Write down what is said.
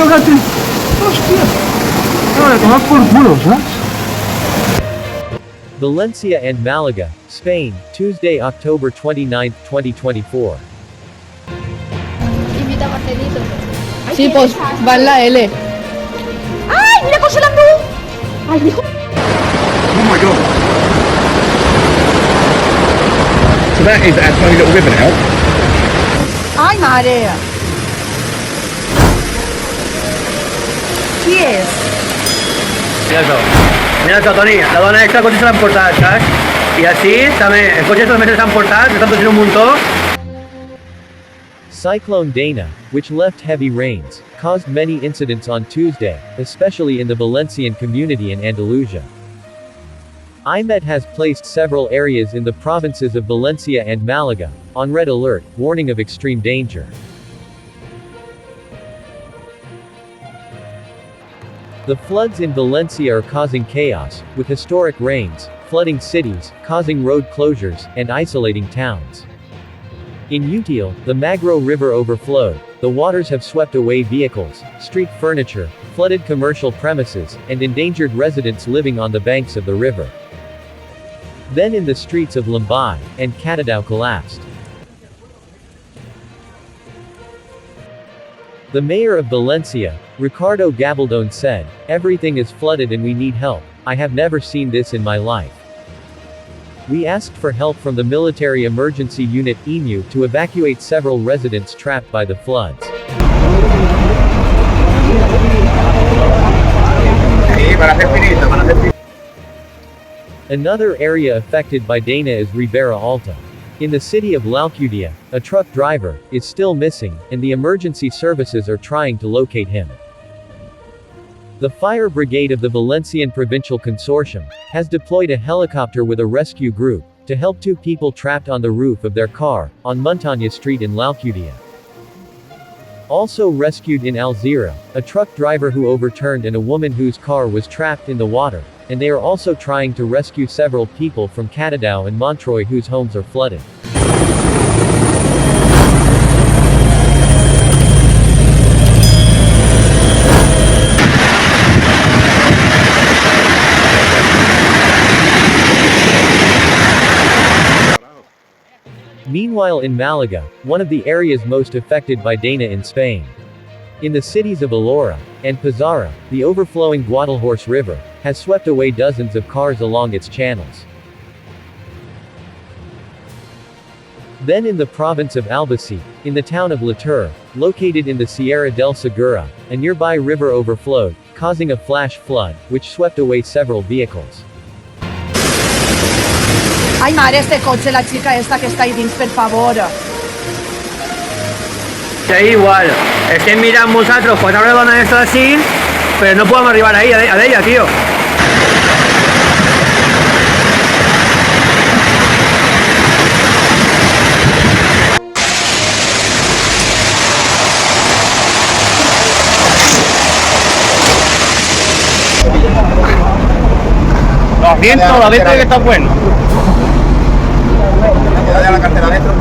¡Lárgate! ¡Hostia! No, de tomar por culo, ¿sabes? Valencia and Málaga, Spain, Tuesday, October 29, 2024. Invita a Marcelito. Sí, pues va en la L. ¡Ay, mira congelando! ¡Ay, hijo! Oh my god. So that is a tiny little river now. ¡Ay, marea! ¿Qué es? Mira eso, Toni, la dona esta cotxe se l'han portat, saps? I així també, els cotxes també se l'han portat, s'estan tocint un muntó. Cyclone Dana, which left heavy rains, caused many incidents on Tuesday, especially in the Valencian Community and Andalusia. AEMET has placed several areas in the provinces of Valencia and Málaga on red alert, warning of extreme danger. The floods in Valencia are causing chaos, with historic rains, flooding cities, causing road closures, and isolating towns. In Utiel, the Magro River overflowed, the waters have swept away vehicles, street furniture, flooded commercial premises, and endangered residents living on the banks of the river. Then in the streets of Llombai and Catadau collapsed. The mayor of Valencia, Ricardo Gabaldón said, "Everything is flooded and we need help. I have never seen this in my life." We asked for help from the military emergency unit AEMET to evacuate several residents trapped by the floods. Another area affected by Dana is Ribera Alta. In the city of Albacete, a truck driver is still missing, and the emergency services are trying to locate him. The fire brigade of the Valencian Provincial Consortium has deployed a helicopter with a rescue group to help two people trapped on the roof of their car on Montaña Street in Albacete. Also rescued in Alzira, a truck driver who overturned and a woman whose car was trapped in the water, and they are also trying to rescue several people from Catadau and Montreuil whose homes are flooded. Meanwhile in Malaga, one of the areas most affected by Dana in Spain. In the cities of Alora and Pizarra, the overflowing Guadalhorce River has swept away dozens of cars along its channels. Then in the province of Albacete, in the town of Latur, located in the Sierra del Segura, a nearby river overflowed, causing a flash flood, which swept away several vehicles. Ay, mare, este coche, la chica esta que está ahí dins, per favor. Sí, igual. Estem mirant nosaltres quan una dona d'esta així, però no podem arribar ahí, a ella, tio. Lo asiento que está bueno. La cartera dentro.